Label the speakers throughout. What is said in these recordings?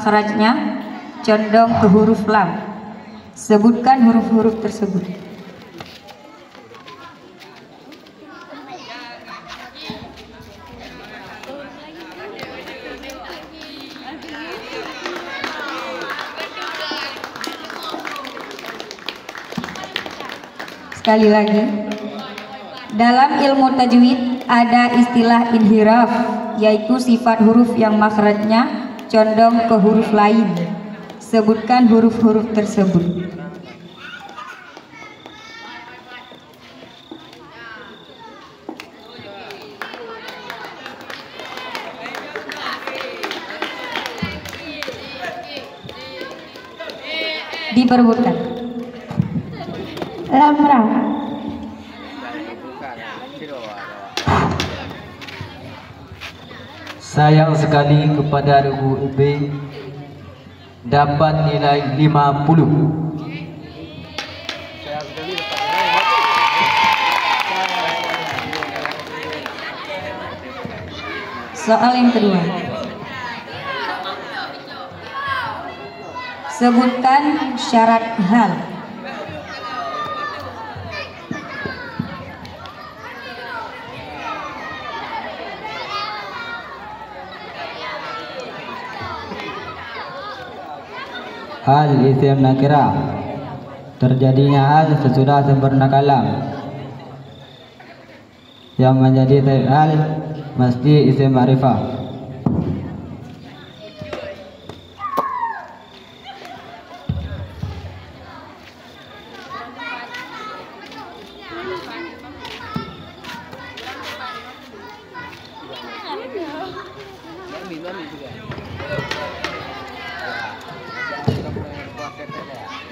Speaker 1: makhrajnya condong ke huruf lam. Sebutkan huruf-huruf tersebut. Sekali lagi, dalam ilmu tajwid ada istilah inhiraf, yaitu sifat huruf yang makhrajnya condong ke huruf lain. Sebutkan huruf-huruf tersebut. Diperbutkan.
Speaker 2: Lam ra.
Speaker 3: Sayang sekali kepada Ibu B dapat nilai 50.
Speaker 1: Soal yang kedua. Sebutkan syarat hal.
Speaker 3: Hal isim nakirah, terjadinya hal sesudah sempurna kalam. Yang menjadi type hal mesti isim ma'rifah.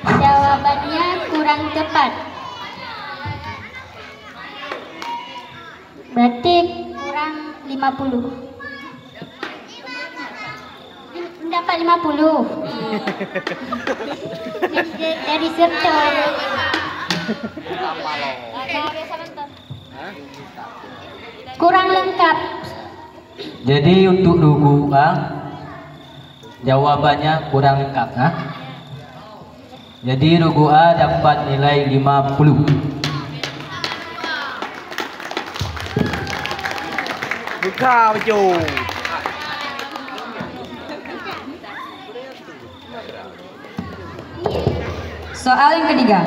Speaker 2: Jawabannya kurang tepat. Berarti kurang 50. Mendapat 50. Dari serta. Kurang lengkap.
Speaker 3: Jadi untuk rugu A jawabannya kurang lengkap. Jadi rugu A dapat nilai 50.
Speaker 4: Buka baju.
Speaker 1: Soal yang ketiga.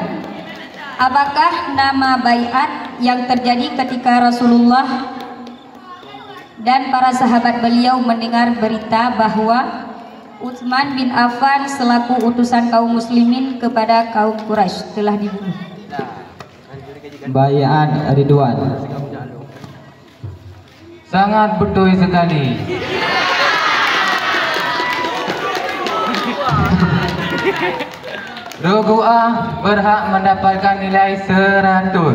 Speaker 1: Apakah nama baiat yang terjadi ketika Rasulullah dan para sahabat beliau mendengar berita bahwa Utsman bin Affan selaku utusan kaum muslimin kepada kaum Quraisy telah dibunuh?
Speaker 3: Baiat Ridwan. Sangat betul sekali. Rugu A berhak mendapatkan nilai 100.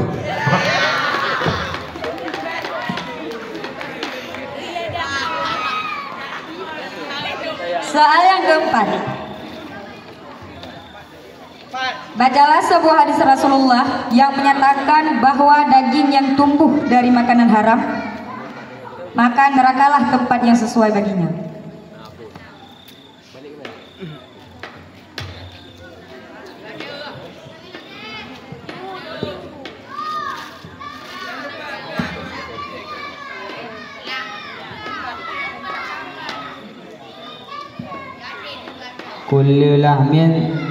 Speaker 1: Soal yang keempat. Bacalah sebuah hadis Rasulullah yang menyatakan bahwa daging yang tumbuh dari makanan haram, maka nerakalah tempat yang sesuai baginya.
Speaker 3: Kullu lahmin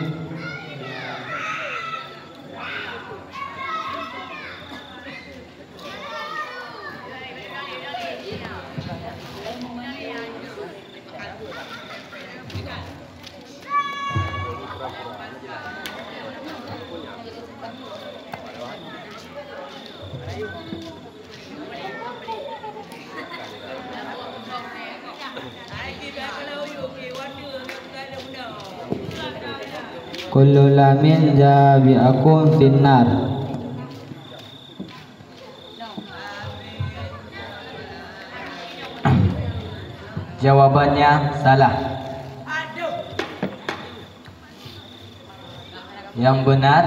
Speaker 3: kullu lamin jabi'akum finnar. Jawabannya salah. Yang benar,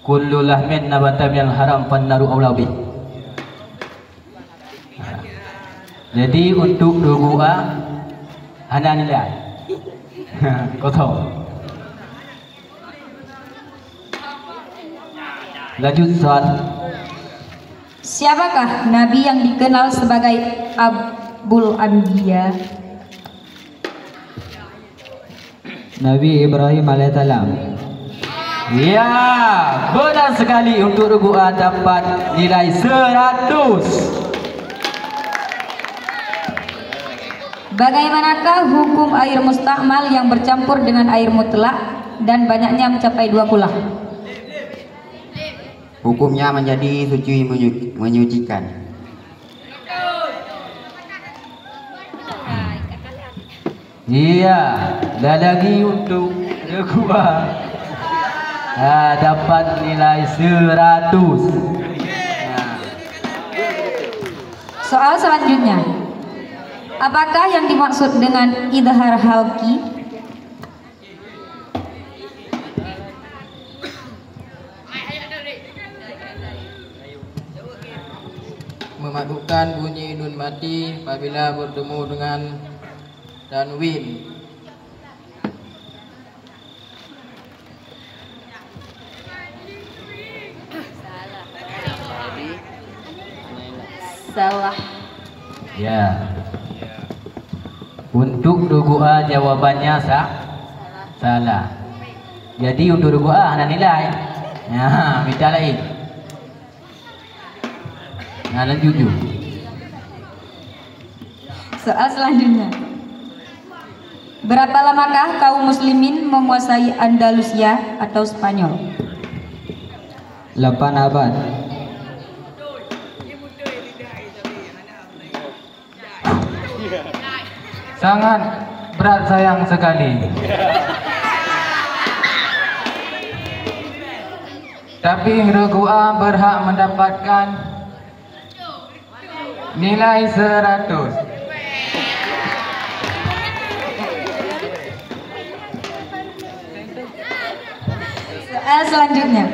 Speaker 3: kullu lahmin nabata minal haram fannaru aula bih. Jadi untuk rugu A hana nilai. Kosong. Lanjut soal.
Speaker 1: Siapakah nabi yang dikenal sebagai Abul Anbiya?
Speaker 5: Nabi Ibrahim alaihissalam.
Speaker 3: Ya, benar sekali. Untuk regu A dapat nilai 100.
Speaker 1: Bagaimanakah hukum air mustakmal yang bercampur dengan air mutlak dan banyaknya mencapai 2 kulah?
Speaker 6: Hukumnya menjadi suci menyucikan.
Speaker 3: Iya, dan lagi untuk regu A dapat nilai 100.
Speaker 1: Soal selanjutnya. Apakah yang dimaksud dengan idhar halki?
Speaker 7: Memadukkan bunyi nun mati apabila bertemu dengan tanwin.
Speaker 1: Salah.
Speaker 3: Ya. Untuk regu A jawabannya salah. Jadi untuk regu A ada nilai. Ya, minta lagi. Nah, lanjut.
Speaker 1: Soal selanjutnya. Berapa lamakah kaum muslimin menguasai Andalusia atau Spanyol?
Speaker 5: 8 abad.
Speaker 8: Sangat berat sayang sekali. Tapi regu A berhak mendapatkan nilai 100.
Speaker 1: Soal selanjutnya.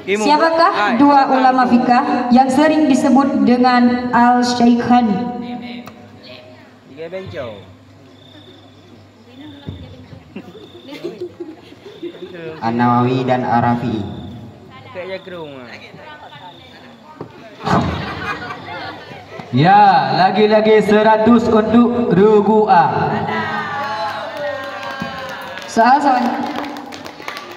Speaker 1: Siapakah dua ulama fikah yang sering disebut dengan Al-Syaikhan?
Speaker 6: An-Nawawi dan Ar-Rafi'i.
Speaker 3: Ya, lagi-lagi 100 untuk regu A.
Speaker 1: Soal selanjutnya.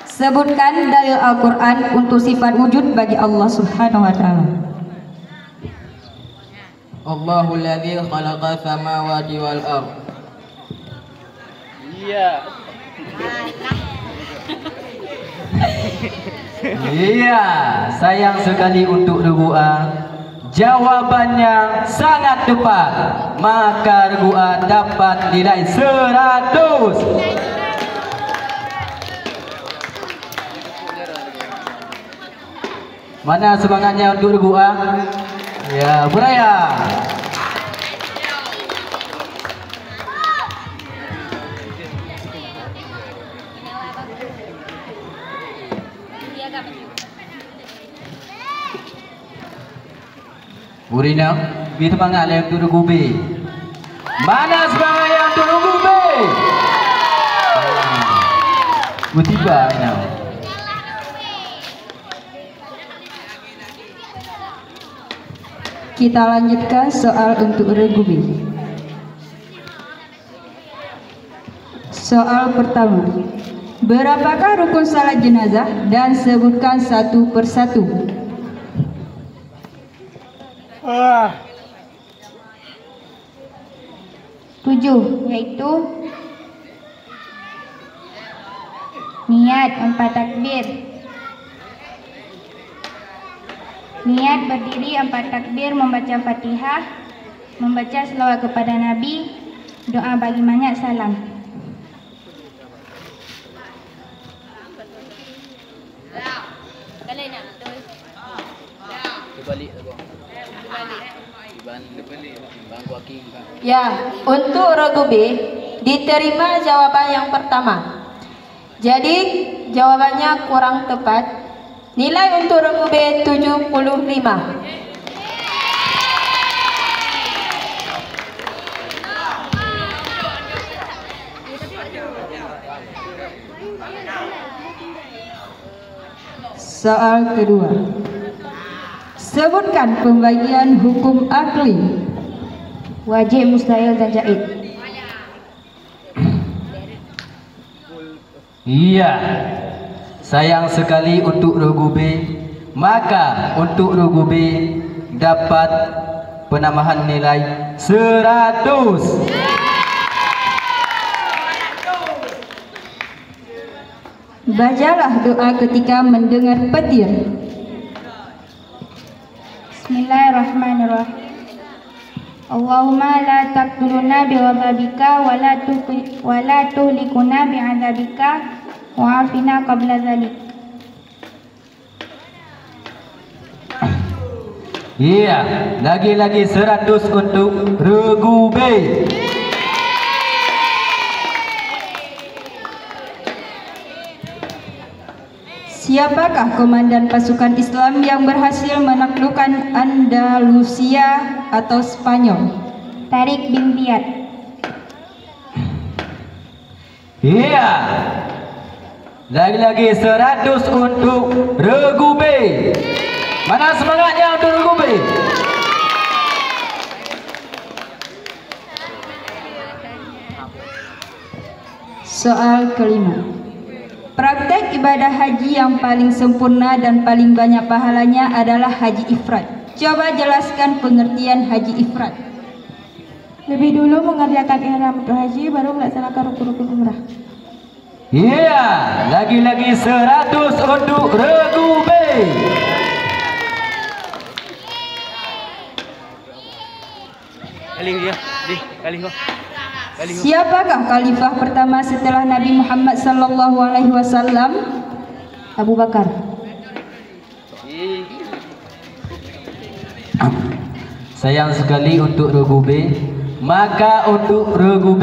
Speaker 1: Sebutkan dalil Al-Quran untuk sifat wujud bagi Allah Subhanahu wa Ta'ala.
Speaker 7: Allahul ladzi khalaqa samawati wal ardh.
Speaker 3: Iya, sayang sekali untuk regu A. Jawabannya sangat tepat. Maka regu A dapat nilai 100. Mana semangatnya untuk regu A? Ya, beraya. Burina, bi semangat lah untuk regu B. Mana semangatnya untuk regu B? Tiba ini.
Speaker 1: Kita lanjutkan soal untuk regu B. Soal pertama. Berapakah rukun salat jenazah dan sebutkan satu persatu? 7, yaitu niat 4 takbir, niat berdiri 4 takbir, membaca Fatihah, membaca selawat kepada Nabi, doa bagi mayat, salam.
Speaker 9: Ya, untuk regu B diterima jawaban yang pertama. Jadi jawabannya kurang tepat. Nilai untuk regu B 75.
Speaker 1: Soal kedua. Sebutkan pembagian hukum akli. Wajib, mustahil dan jaid.
Speaker 3: Iya. Sayang sekali untuk regu B. Maka untuk regu B dapat penambahan nilai 100.
Speaker 1: Bacalah doa ketika mendengar petir.
Speaker 2: Bismillahirrahmanirrahim. Allahumma la taqtuluna bighadabika wa la tuhlikuna bi'adzabika wa'afina qabla dzalik.
Speaker 3: Iya, lagi-lagi 100 untuk regu B.
Speaker 1: Siapakah komandan pasukan Islam yang berhasil menaklukkan Andalusia atau Spanyol?
Speaker 2: Tariq bin Ziyad.
Speaker 3: Iya. Lagi-lagi 100 untuk regu B. Mana semangatnya untuk regu B?
Speaker 1: Soal kelima. Praktek ibadah haji yang paling sempurna dan paling banyak pahalanya adalah haji ifrad. Coba jelaskan pengertian haji ifrad.
Speaker 2: Lebih dulu mengerjakan ihram untuk haji, baru melaksanakan rukun-rukun umrah.
Speaker 3: Iya, lagi-lagi 100 untuk regu B.
Speaker 4: Kali dia, kali kau.
Speaker 1: Siapakah khalifah pertama setelah Nabi Muhammad sallallahu alaihi wasallam? Abu Bakar.
Speaker 3: Sayang sekali untuk regu B. Maka untuk regu B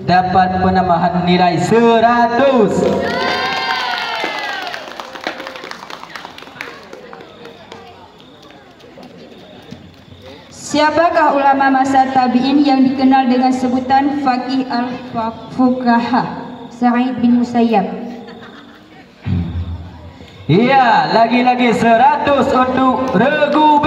Speaker 3: dapat penambahan nilai 100.
Speaker 1: Siapakah ulama masa tabi'in yang dikenal dengan sebutan faqih al-fuqaha? Sa'id bin Musayyab.
Speaker 3: Iya, lagi-lagi 100 untuk regu B.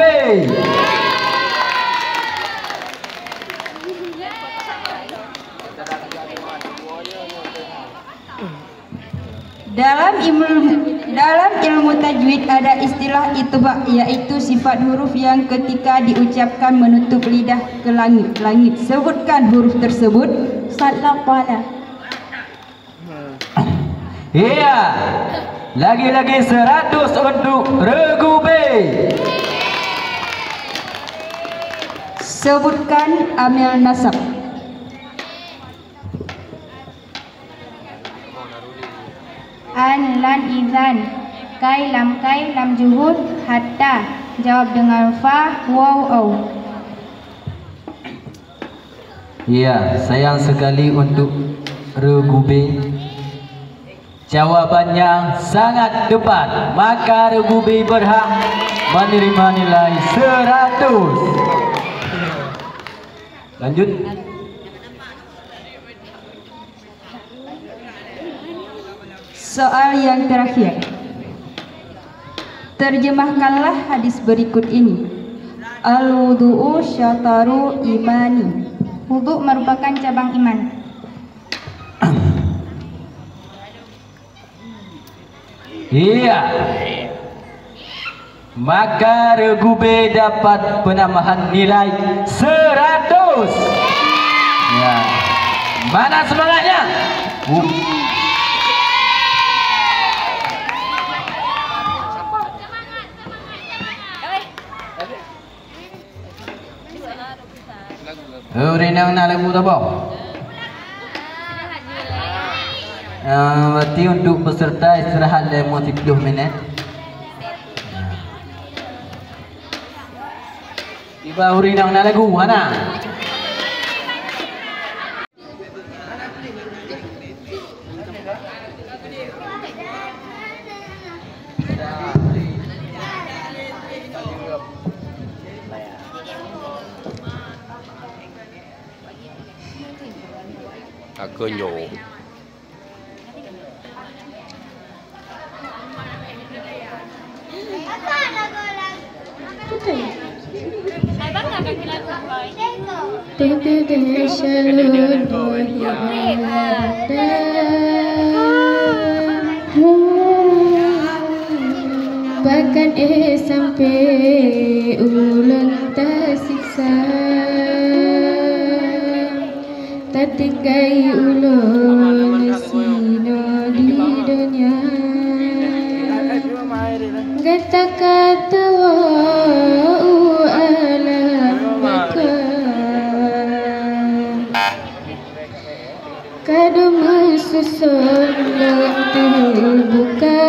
Speaker 1: Dalam ilmu tajwid ada istilah itba, yaitu sifat huruf yang ketika diucapkan menutup lidah ke langit. Sebutkan huruf tersebut.
Speaker 2: Sallallahu.
Speaker 3: Iya, lagi-lagi 100 untuk regu B.
Speaker 1: Sebutkan amil nasab.
Speaker 2: An, lan, izan, kai, lam juhud, hatta. Jawab dengan fa, waw, au.
Speaker 3: Iya, sayang sekali untuk regu B. Jawabannya sangat tepat. Maka regu B berhak menerima nilai 100. Lanjut.
Speaker 1: Soal yang terakhir. Terjemahkanlah hadis berikut ini. Al-wudu'u syataru imani.
Speaker 2: Wudu merupakan cabang iman.
Speaker 3: Iya. Maka regu B dapat penambahan nilai 100. Ya. Mana semangatnya? Renang nak lagu tak apa? Berarti untuk peserta istirahat dalam 30 minit. Tiba renang nak lagu mana?
Speaker 4: Cơ nhổ.
Speaker 2: Bahkan sampai ulun tersiksa, tak tinggai ulun sino di dunia. Kata-kata wa'u alam maka kadang mesusun terbuka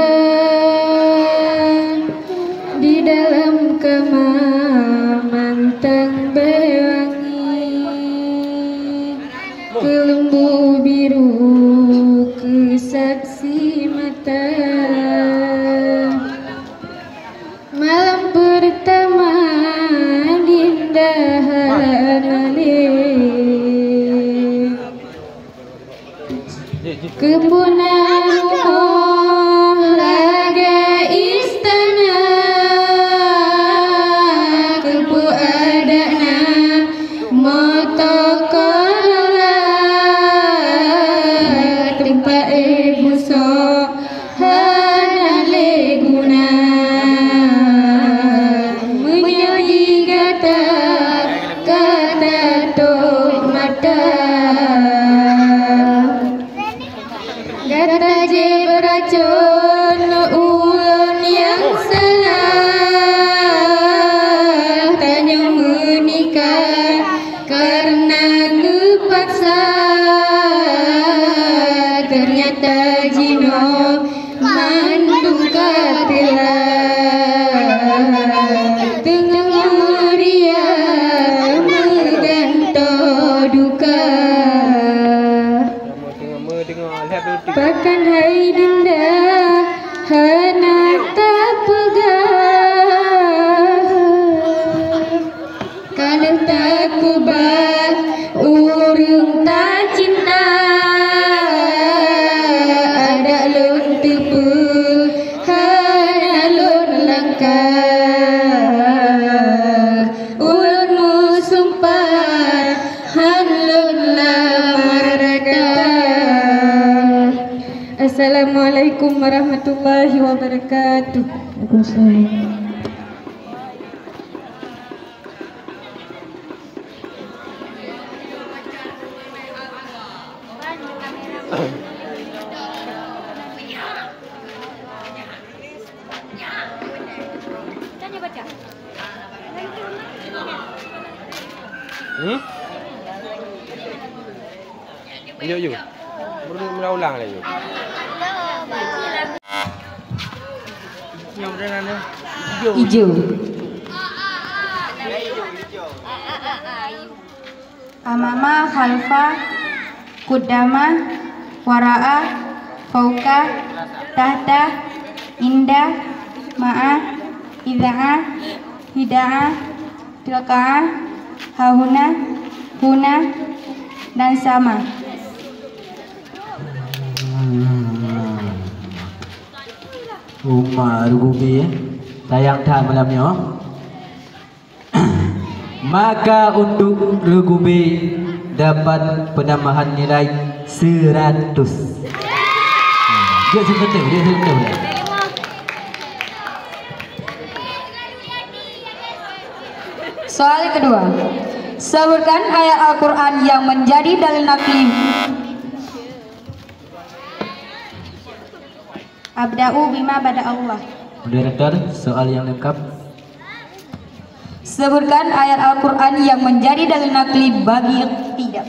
Speaker 2: di dalam kamar mantang bewangi, kelembu biru kesaksi mata. Malam pertama indah kebunan rumah laga istana, kebu adana moto korola, tempat ibu sohana leguna, menyanyi kata-kata tok mata. Kata je beracun ulun yang salah, tanya menikah karena kepaksa, ternyata jino mandung katila, tengah meriah menggantau duka. Bahkan hai dinda hana tak pegah, kalau tak kubah urung tak cinta, ada lun tepu hana lun langkah, ulunmu sumpah han lun lamar raka. Assalamualaikum warahmatullahi wabarakatuh. Waalaikumsalam.
Speaker 4: Yuk. Berulang lagi yuk.
Speaker 1: Hijau. Amama, khalfa, kudama, wara'a, fauka, tahta, indah, ma'a, idha'a, hida'a, tilka'a, hahuna, huna, dan sama.
Speaker 3: Umar Gubi tayang dah malam ni. Maka untuk Regubi dapat penambahan nilai 100. Dia sentuh.
Speaker 1: Soal kedua, sebutkan ayat Al-Quran yang menjadi dalil nakli. Abda'u bima bada Allah.
Speaker 3: Moderator, soal yang lengkap.
Speaker 1: Sebutkan ayat Al-Quran yang menjadi dalil nakli bagi tidak.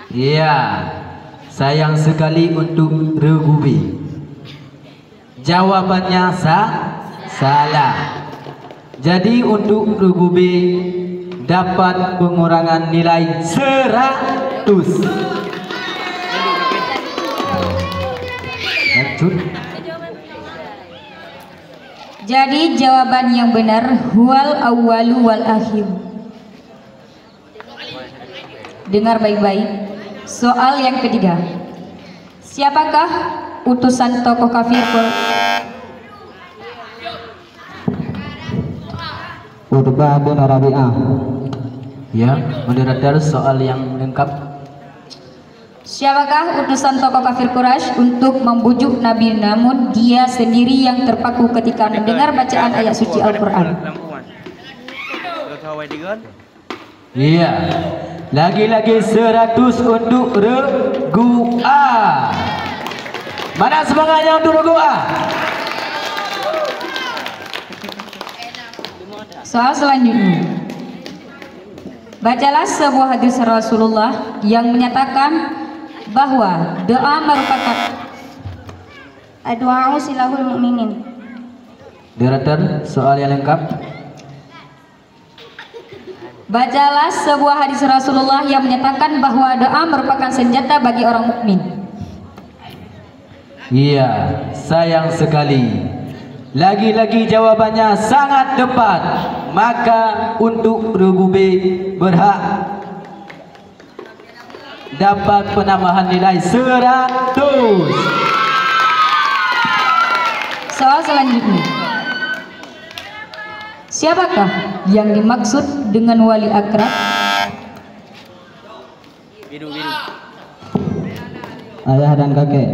Speaker 3: Ya, sayang sekali untuk Regubi. Jawabannya salah. Jadi untuk Regubi dapat pengurangan nilai 100. Lanjut.
Speaker 1: Jadi jawaban yang benar huwal awwalu wal akhir. Dengar baik-baik. Soal yang ketiga. Siapakah utusan tokoh kafir
Speaker 5: Utbah bin Rabi'ah.
Speaker 3: Ya, moderator soal yang lengkap.
Speaker 1: Siapakah utusan tokoh kafir Quraisy untuk membujuk Nabi namun dia sendiri yang terpaku ketika mendengar bacaan ayat suci Al-Quran?
Speaker 3: Iya. Lagi-lagi 100 untuk regu A. Mana semangatnya untuk regu A?
Speaker 1: Soal selanjutnya. Bacalah sebuah hadis Rasulullah yang menyatakan bahwa doa merupakan
Speaker 2: Doa silahul mukminin.
Speaker 3: Moderator soal yang lengkap.
Speaker 1: Bacalah sebuah hadis Rasulullah yang menyatakan bahwa doa merupakan senjata bagi orang mukmin.
Speaker 3: Iya, sayang sekali. Lagi-lagi jawabannya sangat tepat. Maka untuk regu B berhak dapat penambahan nilai 100.
Speaker 1: Soal selanjutnya. Siapakah yang dimaksud dengan wali akrab?
Speaker 5: Ayah dan kakek.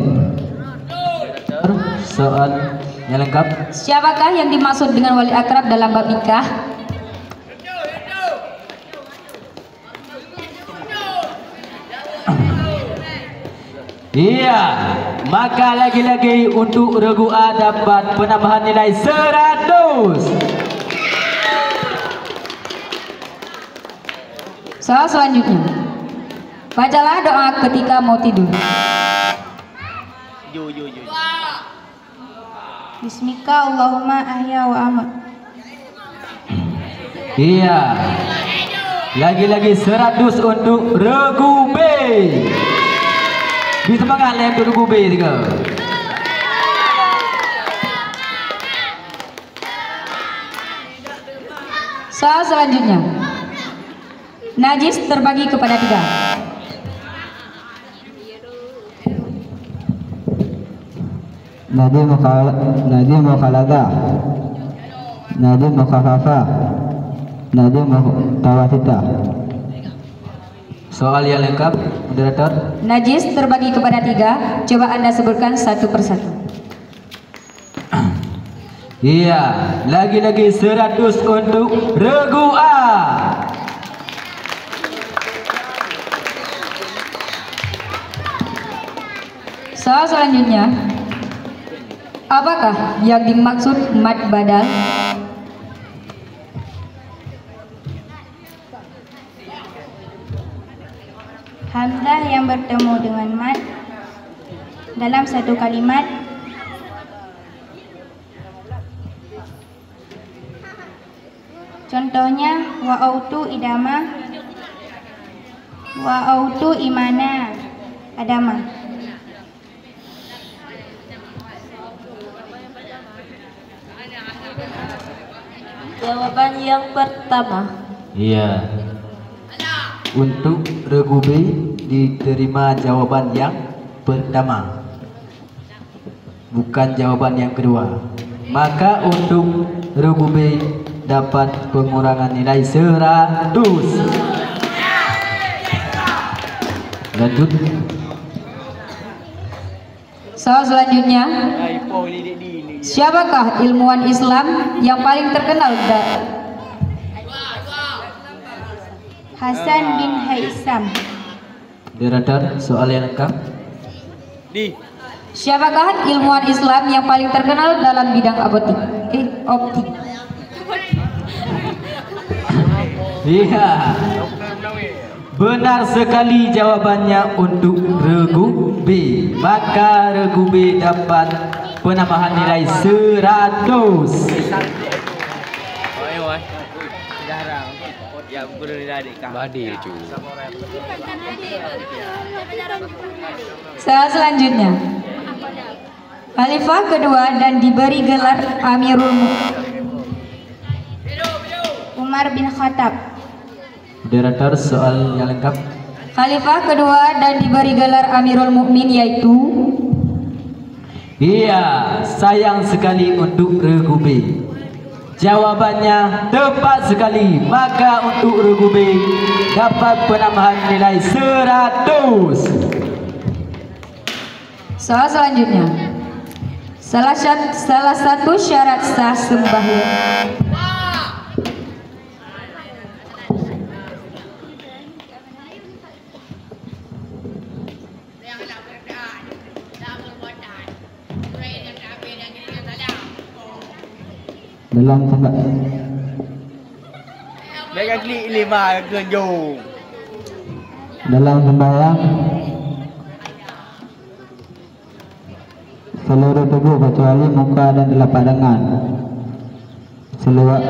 Speaker 3: Soal yang lengkap.
Speaker 1: Siapakah yang dimaksud dengan wali akrab dalam bab nikah?
Speaker 3: Iya, maka lagi-lagi untuk regu A dapat penambahan nilai 100.
Speaker 1: Soal selanjutnya. Bacalah doa ketika mau tidur.
Speaker 2: Bismika Allahumma ahya wa amut.
Speaker 3: Iya. Lagi-lagi 100 untuk regu B. Bisa semangat lah untuk regu B juga.
Speaker 1: Soal selanjutnya. Najis terbagi kepada 3.
Speaker 5: Nadi mukhaladzah, nadi mukhafafah, nadi mutawasitah.
Speaker 3: Soal yang lengkap, moderator.
Speaker 1: Najis terbagi kepada 3. Coba Anda sebutkan satu persatu.
Speaker 3: Iya, lagi-lagi 100 untuk regu A.
Speaker 1: Soal selanjutnya. Apakah yang dimaksud mad badal?
Speaker 2: Hamzah yang bertemu dengan mad dalam satu kalimat. Contohnya wa'autu idama, wa'autu imana adama.
Speaker 9: Jawaban yang pertama.
Speaker 3: Iya. Untuk regu B diterima jawaban yang pertama, bukan jawaban yang kedua. Maka untuk regu B dapat pengurangan nilai 100. Lanjut.
Speaker 1: Soal selanjutnya. Siapakah ilmuwan Islam yang paling terkenal?
Speaker 2: Hasan bin Haisam.
Speaker 3: Moderator, soal yang lengkap.
Speaker 1: Siapakah ilmuwan Islam yang paling terkenal dalam bidang optik?
Speaker 3: Iya. Benar sekali jawabannya untuk regu B. Maka regu B dapat penambahan nilai 100.
Speaker 1: Soal selanjutnya. Khalifah kedua dan diberi gelar Amirul Mukminin.
Speaker 2: Umar bin Khattab.
Speaker 3: Moderator, soal yang lengkap.
Speaker 1: Khalifah kedua dan diberi gelar Amirul Mukmin yaitu?
Speaker 3: Iya, sayang sekali untuk regu B. Jawabannya tepat sekali. Maka untuk regu B dapat penambahan nilai 100.
Speaker 1: Soal selanjutnya. Salah satu syarat sah sembahyang.
Speaker 5: Dalam sembahyang.
Speaker 4: Mereka klik 5 kejung.
Speaker 5: Dalam sembahyang seluruh tubuh kecuali muka dan telapak tangan.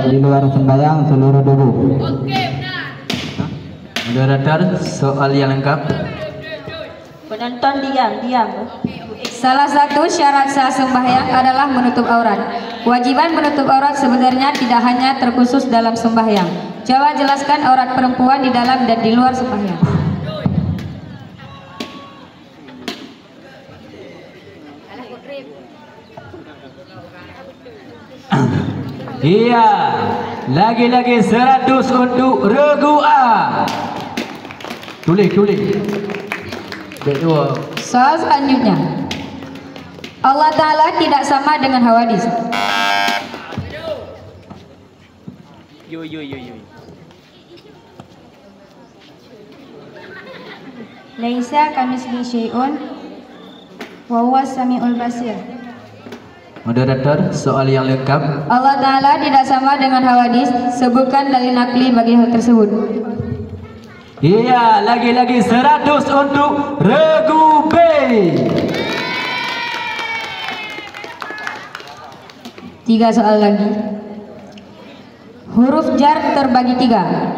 Speaker 5: Di luar sembahyang seluruh tubuh.
Speaker 3: Moderator, soal yang lengkap.
Speaker 9: Penonton diam.
Speaker 1: Salah satu syarat sah sembahyang adalah menutup aurat. Kewajiban menutup aurat sebenarnya tidak hanya terkhusus dalam sembahyang. Coba jelaskan aurat perempuan di dalam dan di luar sembahyang.
Speaker 3: Iya, lagi-lagi 100 untuk regu A. Tulis. Kedua.
Speaker 1: Soal selanjutnya. Allah Ta'ala tidak sama dengan hawadis.
Speaker 4: Yo.
Speaker 2: Laisa kamitslihi syai'un wa huwas samiul basir.
Speaker 3: Moderator, soal yang lengkap.
Speaker 1: Allah Ta'ala tidak sama dengan hawadis. Sebutkan dalil nakli bagi hal tersebut.
Speaker 3: Iya, lagi-lagi 100 untuk regu B.
Speaker 1: 3 soal lagi. Huruf jar terbagi 3.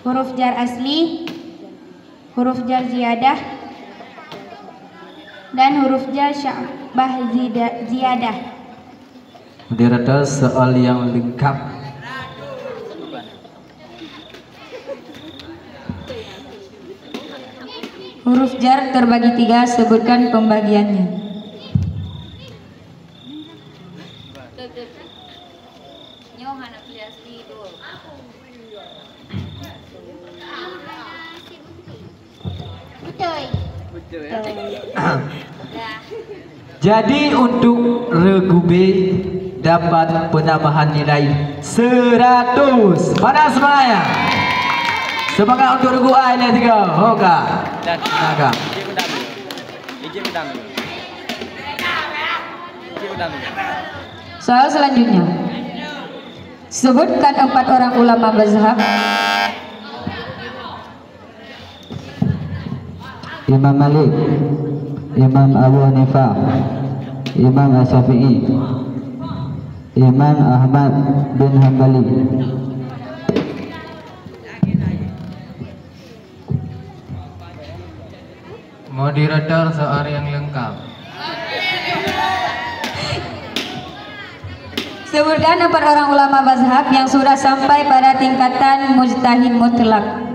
Speaker 2: Huruf jar asli, huruf jar ziyadah, dan huruf jar syabah ziyadah.
Speaker 3: Moderator, soal yang lengkap.
Speaker 1: Huruf jar terbagi 3. Sebutkan pembagiannya.
Speaker 3: Jadi untuk regu B dapat penambahan nilai 100. Pada semuanya. Semangat untuk regu A nilai 3. Hoka.
Speaker 4: Dan
Speaker 3: Naga.
Speaker 1: Soal selanjutnya. Sebutkan 4 orang ulama mazhab.
Speaker 5: Imam Malik, Imam Abu Hanifah, Imam Asy-Syafi'i, Imam Ahmad bin Hanbali.
Speaker 8: Moderator, soal yang lengkap.
Speaker 1: Sebutkan 4 orang ulama mazhab yang sudah sampai pada tingkatan mujtahid mutlak.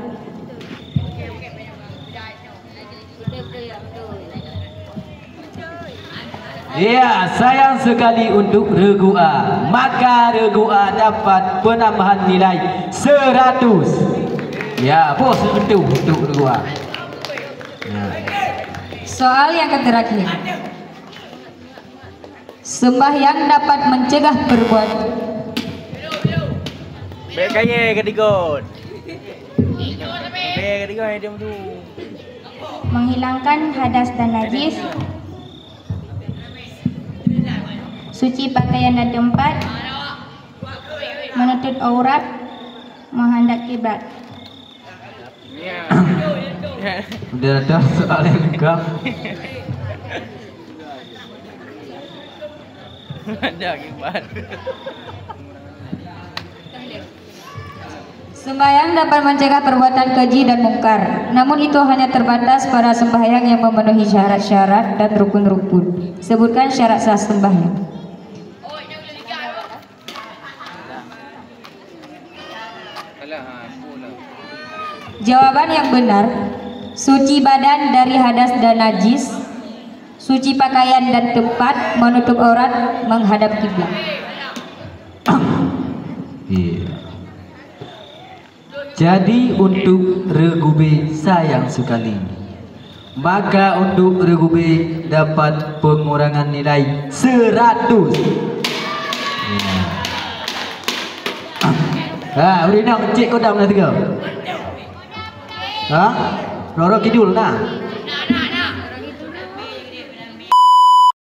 Speaker 3: Iya, sayang sekali untuk regu A. Maka regu A dapat penambahan nilai 100. Ya, bos itu untuk regu A. Ya.
Speaker 1: Soal yang terakhir. Sembahyang dapat mencegah perbuatan.
Speaker 4: Baik kaya ketiga. Baik ketiga dia tu.
Speaker 2: Menghilangkan hadas dan najis, suci pakaian dan tempat, menutup aurat, menghadap kiblat.
Speaker 3: Udah ada soal yang lengkap.
Speaker 4: Ada kiblat.
Speaker 1: Sembahyang dapat mencegah perbuatan keji dan mungkar. Namun itu hanya terbatas pada sembahyang yang memenuhi syarat-syarat dan rukun-rukun. Sebutkan syarat sah sembahyang. Jawaban yang benar, suci badan dari hadas dan najis, suci pakaian dan tempat, menutup aurat, menghadap kiblat.
Speaker 3: Iya. Jadi untuk regu B sayang sekali, maka untuk regu B dapat pengurangan nilai 100. Udah nak cek kau dah mana tiga? Roro kidul nah.